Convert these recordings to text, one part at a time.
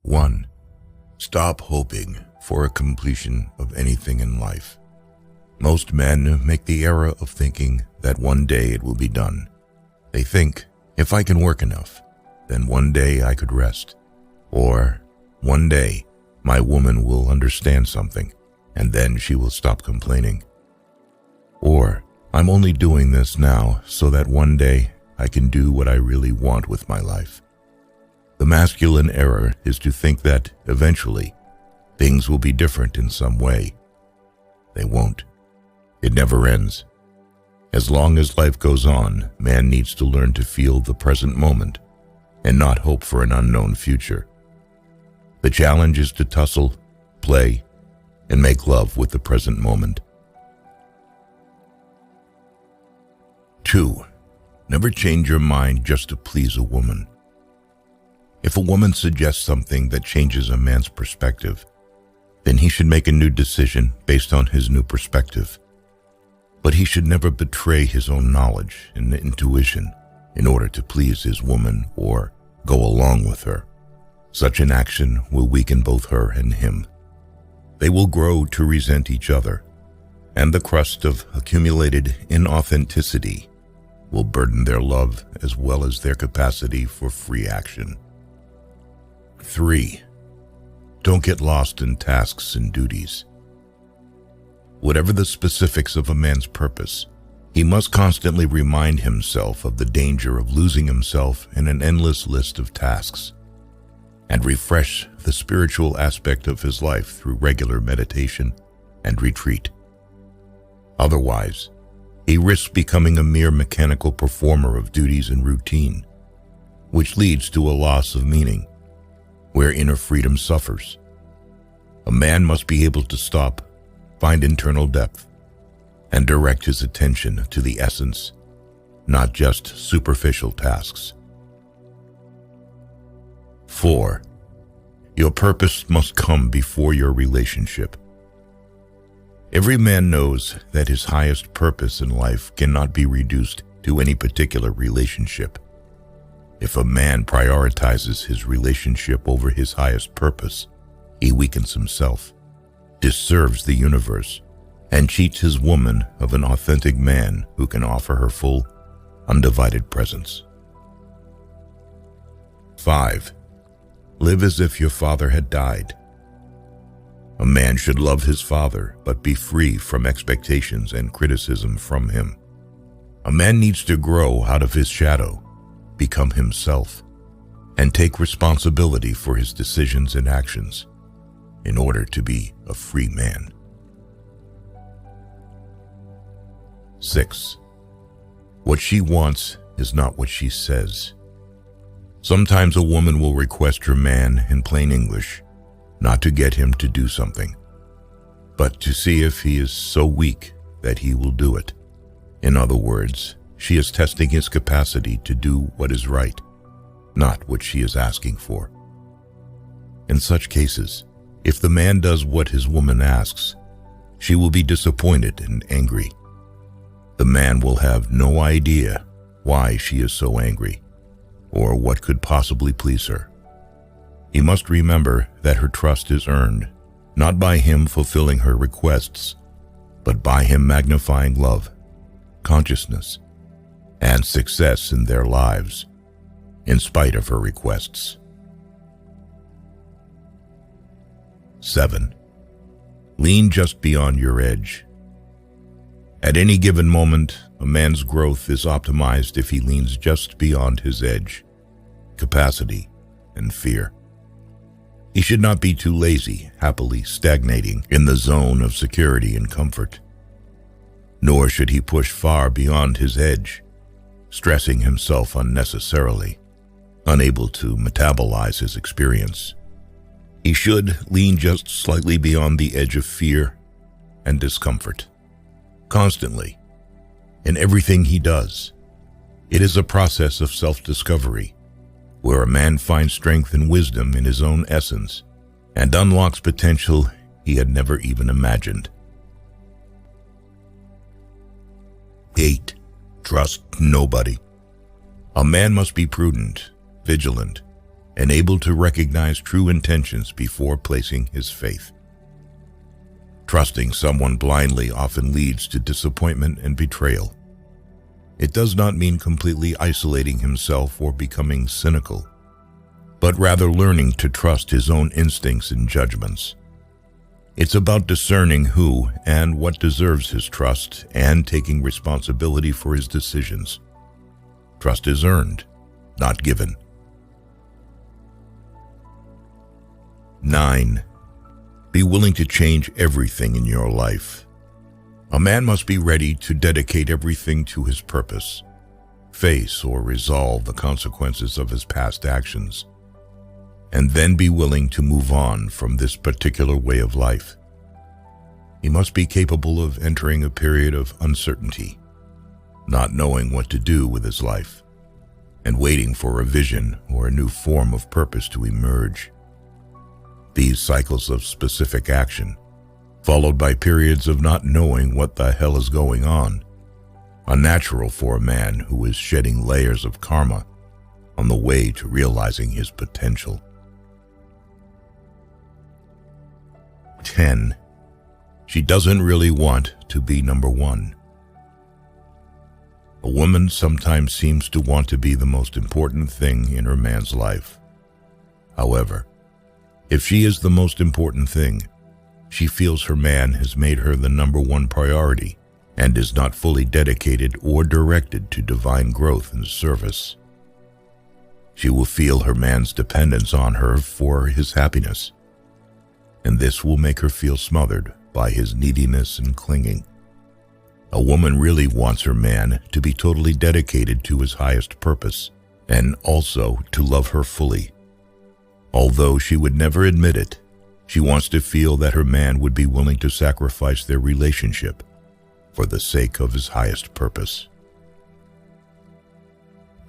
1. Stop hoping for a completion of anything in life. Most men make the error of thinking that one day it will be done. They think, if I can work enough, then one day I could rest. Or, one day, my woman will understand something, and then she will stop complaining. Or, I'm only doing this now so that one day I can do what I really want with my life. The masculine error is to think that, eventually, things will be different in some way. They won't. It never ends. As long as life goes on, man needs to learn to feel the present moment and not hope for an unknown future. The challenge is to tussle, play, and make love with the present moment. 2. Never change your mind just to please a woman. If a woman suggests something that changes a man's perspective, then he should make a new decision based on his new perspective. But he should never betray his own knowledge and intuition in order to please his woman or go along with her. Such an action will weaken both her and him. They will grow to resent each other, and the crust of accumulated inauthenticity will burden their love as well as their capacity for free action. 3. Don't get lost in tasks and duties. Whatever the specifics of a man's purpose, he must constantly remind himself of the danger of losing himself in an endless list of tasks, and refresh the spiritual aspect of his life through regular meditation and retreat. Otherwise, he risks becoming a mere mechanical performer of duties and routine, which leads to a loss of meaning, where inner freedom suffers. A man must be able to stop, find internal depth, and direct his attention to the essence, not just superficial tasks. 4. Your purpose must come before your relationship. Every man knows that his highest purpose in life cannot be reduced to any particular relationship. If a man prioritizes his relationship over his highest purpose, he weakens himself, disserves the universe, and cheats his woman of an authentic man who can offer her full, undivided presence. 5. Live as if your father had died. A man should love his father, but be free from expectations and criticism from him. A man needs to grow out of his shadow, become himself, and take responsibility for his decisions and actions in order to be a free man. 6. What she wants is not what she says. Sometimes a woman will request her man in plain English, not to get him to do something, but to see if he is so weak that he will do it. In other words, she is testing his capacity to do what is right, not what she is asking for. In such cases, if the man does what his woman asks, she will be disappointed and angry. The man will have no idea why she is so angry, or what could possibly please her. He must remember that her trust is earned, not by him fulfilling her requests, but by him magnifying love, consciousness, and success in their lives, in spite of her requests. 7. Lean just beyond your edge. At any given moment, a man's growth is optimized if he leans just beyond his edge, capacity, and fear. He should not be too lazy, happily stagnating in the zone of security and comfort. Nor should he push far beyond his edge, stressing himself unnecessarily, unable to metabolize his experience. He should lean just slightly beyond the edge of fear and discomfort. Constantly, in everything he does, it is a process of self-discovery, where a man finds strength and wisdom in his own essence and unlocks potential he had never even imagined. 8. Trust nobody. A man must be prudent, vigilant, and able to recognize true intentions before placing his faith. Trusting someone blindly often leads to disappointment and betrayal. It does not mean completely isolating himself or becoming cynical, but rather learning to trust his own instincts and judgments. It's about discerning who and what deserves his trust and taking responsibility for his decisions. Trust is earned, not given. 9. Be willing to change everything in your life. A man must be ready to dedicate everything to his purpose, face or resolve the consequences of his past actions, and then be willing to move on from this particular way of life. He must be capable of entering a period of uncertainty, not knowing what to do with his life, and waiting for a vision or a new form of purpose to emerge. These cycles of specific action, followed by periods of not knowing what the hell is going on, are natural for a man who is shedding layers of karma on the way to realizing his potential. 10. She doesn't really want to be number one. A woman sometimes seems to want to be the most important thing in her man's life. However, if she is the most important thing, she feels her man has made her the number one priority and is not fully dedicated or directed to divine growth and service. She will feel her man's dependence on her for his happiness, and this will make her feel smothered by his neediness and clinging. A woman really wants her man to be totally dedicated to his highest purpose and also to love her fully. Although she would never admit it, she wants to feel that her man would be willing to sacrifice their relationship for the sake of his highest purpose.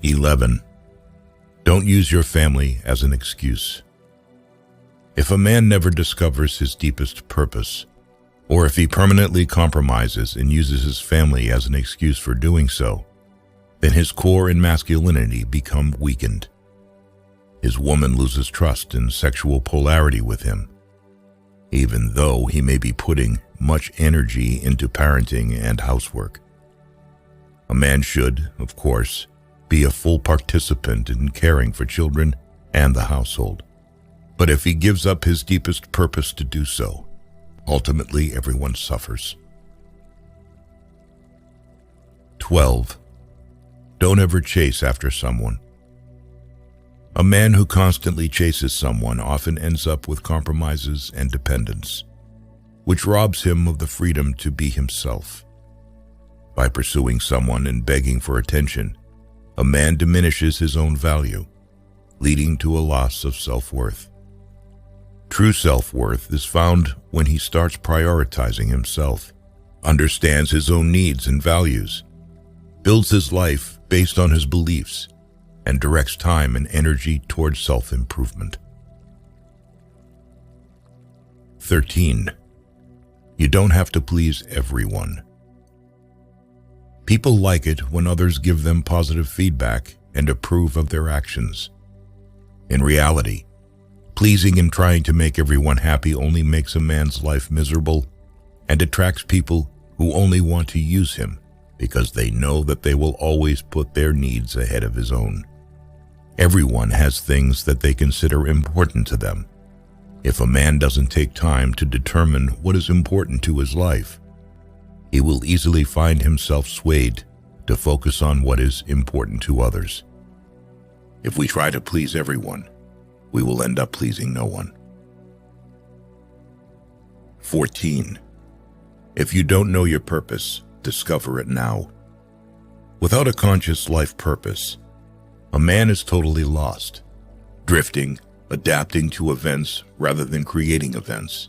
11. Don't use your family as an excuse. If a man never discovers his deepest purpose, or if he permanently compromises and uses his family as an excuse for doing so, then his core and masculinity become weakened. His woman loses trust and sexual polarity with him, even though he may be putting much energy into parenting and housework. A man should, of course, be a full participant in caring for children and the household. But if he gives up his deepest purpose to do so, ultimately everyone suffers. 12. Don't ever chase after someone. A man who constantly chases someone often ends up with compromises and dependence, which robs him of the freedom to be himself. By pursuing someone and begging for attention, a man diminishes his own value, leading to a loss of self-worth. True self-worth is found when he starts prioritizing himself, understands his own needs and values, builds his life based on his beliefs, and directs time and energy towards self-improvement. 13. You don't have to please everyone. People like it when others give them positive feedback and approve of their actions. In reality, pleasing and trying to make everyone happy only makes a man's life miserable and attracts people who only want to use him because they know that they will always put their needs ahead of his own. Everyone has things that they consider important to them. If a man doesn't take time to determine what is important to his life, he will easily find himself swayed to focus on what is important to others. If we try to please everyone, we will end up pleasing no one. 14. If you don't know your purpose, discover it now. Without a conscious life purpose, a man is totally lost, drifting, adapting to events rather than creating events.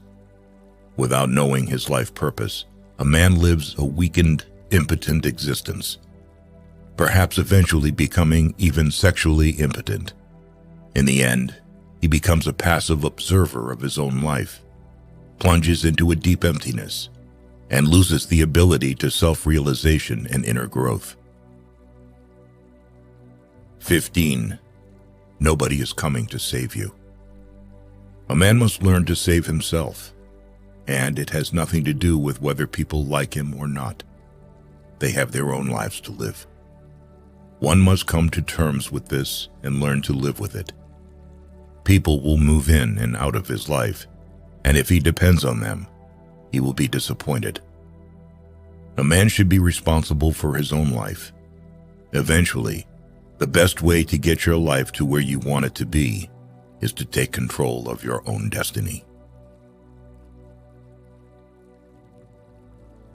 Without knowing his life purpose, a man lives a weakened, impotent existence, perhaps eventually becoming even sexually impotent. In the end, he becomes a passive observer of his own life, plunges into a deep emptiness, and loses the ability to self-realization and inner growth. 15. Nobody is coming to save you. A man must learn to save himself, and it has nothing to do with whether people like him or not. They have their own lives to live. One must come to terms with this and learn to live with it. People will move in and out of his life, and if he depends on them, he will be disappointed. A man should be responsible for his own life. Eventually, the best way to get your life to where you want it to be is to take control of your own destiny.